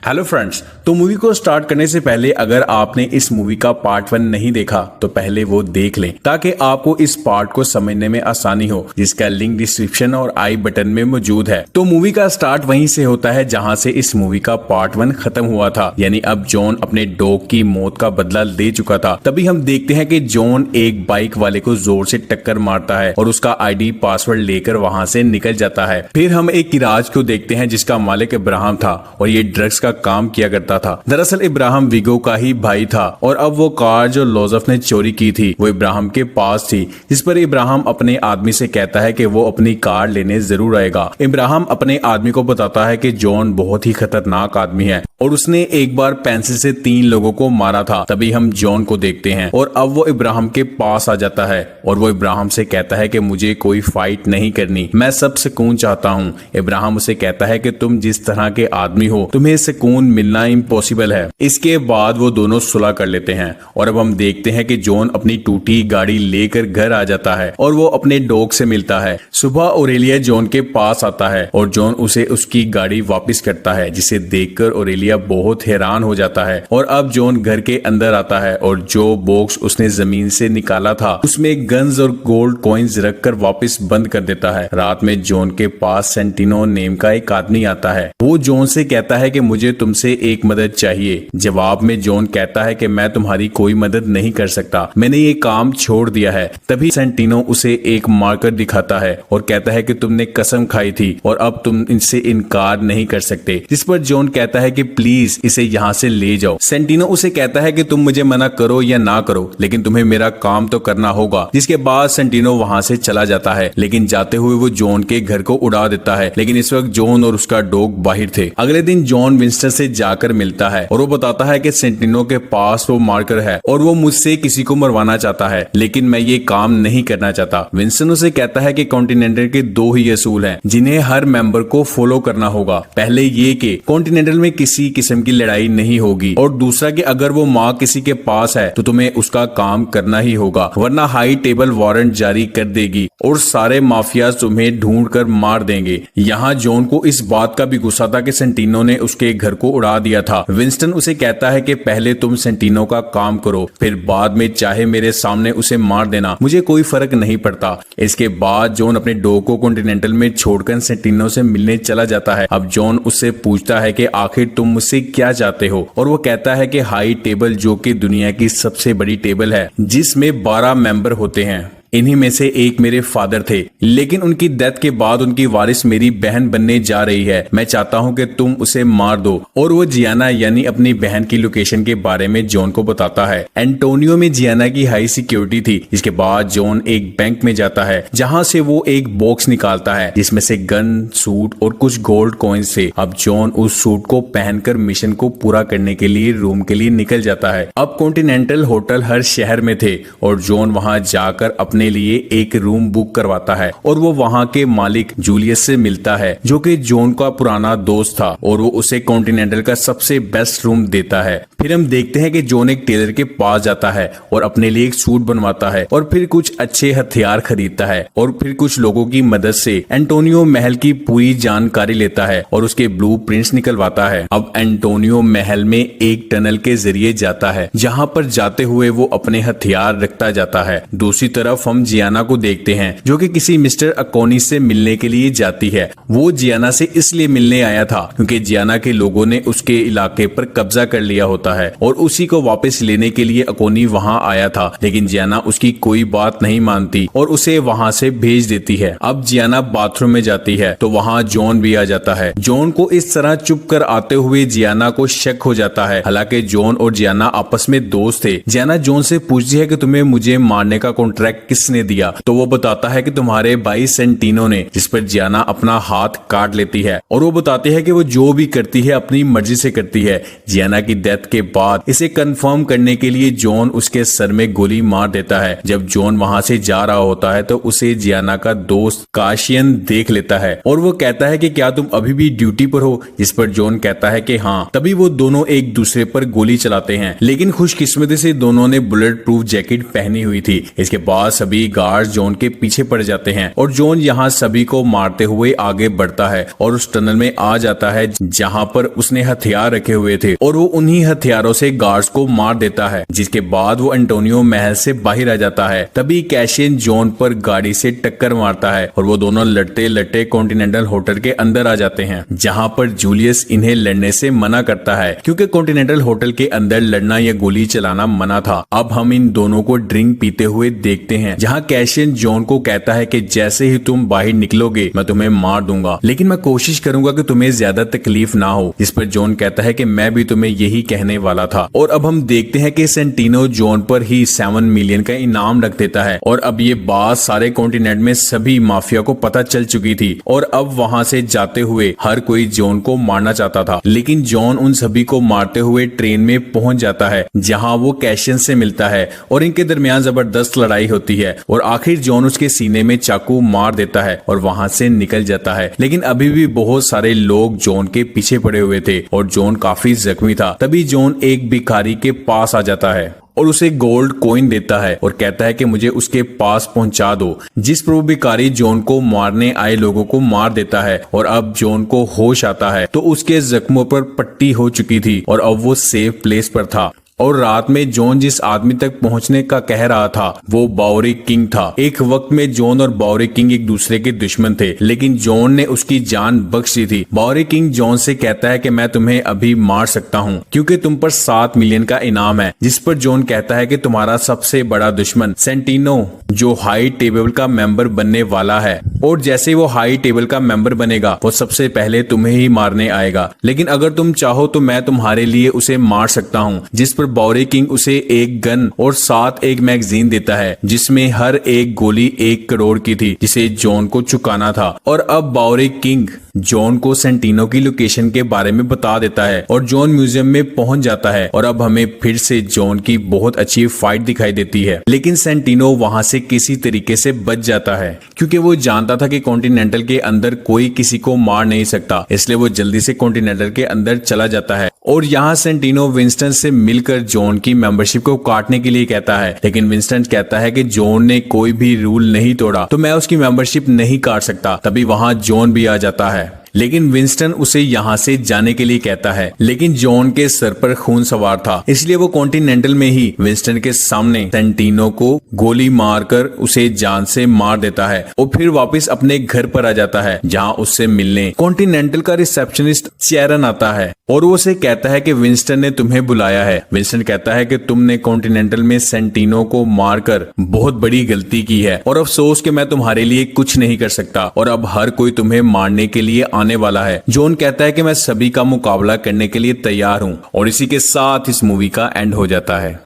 Hello friends, तो movie को start करने से पहले अगर आपने इस मूवी का पार्ट 1 नहीं देखा तो पहले वो देख लें ताकि आपको इस पार्ट को समझने में आसानी हो, जिसका लिंक डिस्क्रिप्शन और आई बटन में मौजूद है। तो मूवी का स्टार्ट वहीं से होता है जहां से इस मूवी का पार्ट 1 खत्म हुआ था, यानी अब जॉन अपने डॉग की मौत का बदला ले चुका था। तभी हम देखते हैं कि जॉन एक बाइक वाले को जोर से टक्कर मारता है और उसका आईडी पासवर्ड लेकर वहां से निकल जाता है। फिर हम एक गिराज को देखते हैं जिसका मालिक इब्राहिम था और ये ड्रग्स का काम किया करता था। दरअसल इब्राहिम विगो का ही भाई था और अब वो कार जो लोजफ ने चोरी की थी वो इब्राहिम के पास थी, जिस पर इब्राहिम अपने आदमी से कहता है कि वो अपनी कार लेने जरूर आएगा। इब्राहिम अपने आदमी को बताता है कि जॉन बहुत ही खतरनाक आदमी है और उसने एक बार पेंसिल से 3 लोगों को मारा था। तभी हम जॉन को देखते हैं और अब वो इब्राहिम के पास आ जाता है और वो इब्राहिम से कहता है कि मुझे कोई फाइट नहीं करनी, मैं सब सुकून चाहता हूँ। इब्राहिम उसे कहता है कि तुम जिस तरह के आदमी हो तुम्हें सुकून मिलना इम्पॉसिबल है। इसके बाद वो दोनों सुलह कर लेते हैं और अब हम देखते हैं कि जॉन अपनी टूटी गाड़ी लेकर घर आ जाता है और वो अपने डॉग से मिलता है। सुबह ओरेलिया जॉन के पास आता है और जॉन उसे उसकी गाड़ी वापस करता है, जिसे देखकर ओरेलिया बहुत हैरान हो जाता है। और अब जॉन घर के अंदर आता है और जो बॉक्स उसने जमीन से निकाला था उसमें गन्स और गोल्ड कॉइन्स रखकर वापस बंद कर देता है। रात में जॉन के पास सेंटिनो नेम का एक आदमी आता है। वो जॉन से कहता है कि मुझे तुमसे एक मदद चाहिए। जवाब में जॉन कहता है कि मैं तुम्हारी कोई मदद नहीं कर सकता, मैंने ये काम छोड़ दिया है। तभी सेंटिनो उसे एक मार्कर दिखाता है और कहता है कि तुमने कसम खाई थी और अब तुम इनसे इनकार नहीं कर सकते, जिस पर जॉन कहता है कि प्लीज इसे यहाँ से ले जाओ। सेंटिनो उसे कहता है कि तुम मुझे मना करो या ना करो लेकिन तुम्हें मेरा काम तो करना होगा। जिसके बाद सेंटिनो वहाँ से चला जाता है, लेकिन जाते हुए वो जॉन के घर को उड़ा देता है। लेकिन इस वक्त जॉन और उसका डॉग बाहर थे। अगले दिन जॉन विंस्टन से जाकर मिलता है और वो बताता है कि सेंटिनो के पास वो मार्कर है और वो मुझसे किसी को मरवाना चाहता है, लेकिन मैं ये काम नहीं करना चाहता। विंस्टन उसे कहता है कि कॉन्टिनेंटल के 2 ही असूल हैं जिन्हें हर मेंबर को फॉलो करना होगा। पहले ये कि कॉन्टिनेंटल में किसी किस्म की लड़ाई नहीं होगी और दूसरा कि अगर वो माँ किसी के पास है तो तुम्हें उसका काम करना ही होगा, वरना हाई टेबल वारंट जारी कर देगी और सारे माफिया तुम्हें ढूंढ कर मार देंगे। यहाँ जॉन को इस बात का भी गुस्सा था कि सेंटिनो ने उसके घर को उड़ा दिया था। विंस्टन उसे कहता है कि पहले तुम सेंटिनो का काम करो, फिर बाद में चाहे मेरे सामने उसे मार देना, मुझे कोई फर्क नहीं पड़ता। इसके बाद जॉन अपने डॉग को कॉन्टिनेंटल में छोड़कर सेंटिनो से मिलने चला जाता है। अब जॉन उससे पूछता है कि आखिर तुम मुझसे क्या चाहते हो और वो कहता है कि हाई टेबल जो कि दुनिया की सबसे बड़ी टेबल है जिसमें 12 मेंबर होते हैं, इन्हीं में से एक मेरे फादर थे, लेकिन उनकी डेथ के बाद उनकी वारिस मेरी बहन बनने जा रही है। मैं चाहता हूं कि तुम उसे मार दो। और वो जियाना यानी अपनी बहन की लोकेशन के बारे में जॉन को बताता है। एंटोनियो में जियाना की हाई सिक्योरिटी थी। इसके बाद जॉन एक बैंक में जाता है जहां से वो एक बॉक्स निकालता है जिसमें से गन, सूट और कुछ गोल्ड कॉइन्स थे। अब जॉन उस सूट को पहनकर मिशन को पूरा करने के लिए रूम के लिए निकल जाता है। अब कॉन्टिनेंटल होटल हर शहर में थे और जॉन वहां जाकर अपने लिए एक रूम बुक करवाता है और वो वहां के मालिक जूलियस से मिलता है जो कि जॉन का पुराना दोस्त था और वो उसे कॉन्टिनेंटल का सबसे बेस्ट रूम देता है। फिर हम देखते हैं कि जॉन एक टेलर के पास जाता है और अपने लिए एक सूट बनवाता है और फिर कुछ अच्छे हथियार खरीदता है और फिर कुछ लोगों की मदद से एंटोनियो महल की पूरी जानकारी लेता है और उसके ब्लूप्रिंट्स निकलवाता है। अब एंटोनियो महल में एक टनल के जरिए जाता है जहां पर जाते हुए वो अपने हथियार रखता जाता है। दूसरी तरफ हम जियाना को देखते हैं जो कि किसी मिस्टर अकोनी से मिलने के लिए जाती है। वो जियाना से इसलिए मिलने आया था क्योंकि जियाना के लोगों ने उसके इलाके पर कब्जा कर लिया होता है और उसी को वापस लेने के लिए अकोनी वहां आया था, लेकिन जियाना उसकी कोई बात नहीं मानती और उसे वहां से भेज देती है। अब जियाना बाथरूम में जाती है तो वहां जॉन भी आ जाता है। जॉन को इस तरह चुप कर आते हुए जियाना को शक हो जाता है। हालांकि जॉन और जियाना आपस में दोस्त थे। जियाना जॉन से पूछती है कि तुम्हें मुझे मारने का कॉन्ट्रैक्ट किसने दिया, तो वो बताता है कि तुम्हारे भाई सेंटिनो ने, जिस पर जियाना अपना हाथ काट लेती है और वो बताती है कि वो जो भी करती है अपनी मर्जी से करती है। जियाना की डेथ के बाद इसे कंफर्म करने के लिए जॉन उसके सर में गोली मार देता है। जब जॉन वहां से जा रहा होता है तो उसे जियाना का दोस्त काशियन देख लेता है और वो कहता है कि क्या तुम अभी भी ड्यूटी पर हो, जिस पर जॉन कहता है कि हाँ। तभी वो दोनों एक दूसरे पर गोली चलाते हैं, लेकिन खुशकिस्मती से दोनों ने बुलेट प्रूफ जैकेट पहनी हुई थी। इसके बाद सब सभी गार्ड जॉन के पीछे पड़ जाते हैं और जॉन यहाँ सभी को मारते हुए आगे बढ़ता है और उस टनल में आ जाता है जहाँ पर उसने हथियार रखे हुए थे और वो उन्हीं हथियारों से गार्ड्स को मार देता है, जिसके बाद वो एंटोनियो महल से बाहर आ जाता है। तभी कैशियन जॉन पर गाड़ी से टक्कर मारता है और वो दोनों लड़ते लड़ते कॉन्टिनेंटल होटल के अंदर आ जाते हैं, जहाँ पर जूलियस इन्हें लड़ने से मना करता है क्योंकि कॉन्टिनेंटल होटल के अंदर लड़ना या गोली चलाना मना था। अब हम इन दोनों को ड्रिंक पीते हुए देखते हैं, जहाँ कैशियन जॉन को कहता है कि जैसे ही तुम बाहर निकलोगे मैं तुम्हें मार दूंगा, लेकिन मैं कोशिश करूंगा कि तुम्हें ज्यादा तकलीफ ना हो। इस पर जॉन कहता है कि मैं भी तुम्हें यही कहने वाला था। और अब हम देखते हैं कि सेंटिनो जॉन पर ही 7 मिलियन का इनाम रख देता है और अब ये बात सारे कॉन्टिनेंट में सभी माफिया को पता चल चुकी थी और अब वहां से जाते हुए हर कोई जॉन को मारना चाहता था, लेकिन जॉन उन सभी को मारते हुए ट्रेन में पहुंच जाता है जहां वो कैशियन से मिलता है और इनके दरमियान जबरदस्त लड़ाई होती है और आखिर जॉन उसके सीने में चाकू मार देता है और वहां से निकल जाता है। लेकिन अभी भी बहुत सारे लोग जॉन के पीछे पड़े हुए थे और जॉन काफी जख्मी था। तभी जॉन एक भिखारी के पास आ जाता है और उसे गोल्ड कॉइन देता है और कहता है कि मुझे उसके पास पहुंचा दो, जिस पर वो भिखारी जॉन को मारने आए लोगों को मार देता है और अब जॉन को होश आता है तो उसके जख्मों पर पट्टी हो चुकी थी और अब वो सेफ प्लेस पर था। और रात में जॉन जिस आदमी तक पहुंचने का कह रहा था वो बावरी किंग था। एक वक्त में जॉन और बावरी किंग एक दूसरे के दुश्मन थे, लेकिन जॉन ने उसकी जान बख्श दी थी। बावरी किंग जॉन से कहता है कि मैं तुम्हें अभी मार सकता हूं क्योंकि तुम पर 7 मिलियन का इनाम है, जिस पर जॉन कहता है कि तुम्हारा सबसे बड़ा दुश्मन सेंटिनो जो हाई टेबल का मेंबर बनने वाला है और जैसे वो हाई टेबल का मेंबर बनेगा वो सबसे पहले तुम्हें ही मारने आएगा, लेकिन अगर तुम चाहो तो मैं तुम्हारे लिए उसे मार सकता हूँ। जिस पर बावरी किंग उसे एक गन और साथ एक मैगजीन देता है जिसमें हर एक गोली 1 करोड़ की थी, जिसे जॉन को चुकाना था। और अब बावरी किंग जॉन को सेंटिनो की लोकेशन के बारे में बता देता है और जॉन म्यूजियम में पहुंच जाता है और अब हमें फिर से जॉन की बहुत अच्छी फाइट दिखाई देती है, लेकिन सेंटिनो वहां से किसी तरीके से बच जाता है क्योंकि वो जानता था कि कॉन्टिनेंटल के अंदर कोई किसी को मार नहीं सकता, इसलिए वो जल्दी से कॉन्टिनेंटल के अंदर चला जाता है। और यहाँ सेंटिनो विंस्टन से मिलकर जॉन की मेंबरशिप को काटने के लिए कहता है, लेकिन विंस्टन कहता है कि जॉन ने कोई भी रूल नहीं तोड़ा तो मैं उसकी मेंबरशिप नहीं काट सकता। तभी वहां जॉन भी आ जाता है, लेकिन विंस्टन उसे यहाँ से जाने के लिए कहता है, लेकिन जॉन के सर पर खून सवार था, इसलिए वो कॉन्टिनेंटल में ही विंस्टन के सामने सेंटिनो को गोली मारकर उसे जान से मार देता है और फिर वापस अपने घर पर आ जाता है जहाँ उससे मिलने कॉन्टिनेंटल का रिसेप्शनिस्ट चैरन आता है और वो उसे कहता है कि विंस्टन ने तुम्हें बुलाया है। विंस्टन कहता है कि तुमने कॉन्टिनेंटल में सेंटिनो को मारकर बहुत बड़ी गलती की है और अफसोस कि मैं तुम्हारे लिए कुछ नहीं कर सकता और अब हर कोई तुम्हें मारने के लिए आने वाला है। जॉन कहता है कि मैं सभी का मुकाबला करने के लिए तैयार हूँ और इसी के साथ इस मूवी का एंड हो जाता है।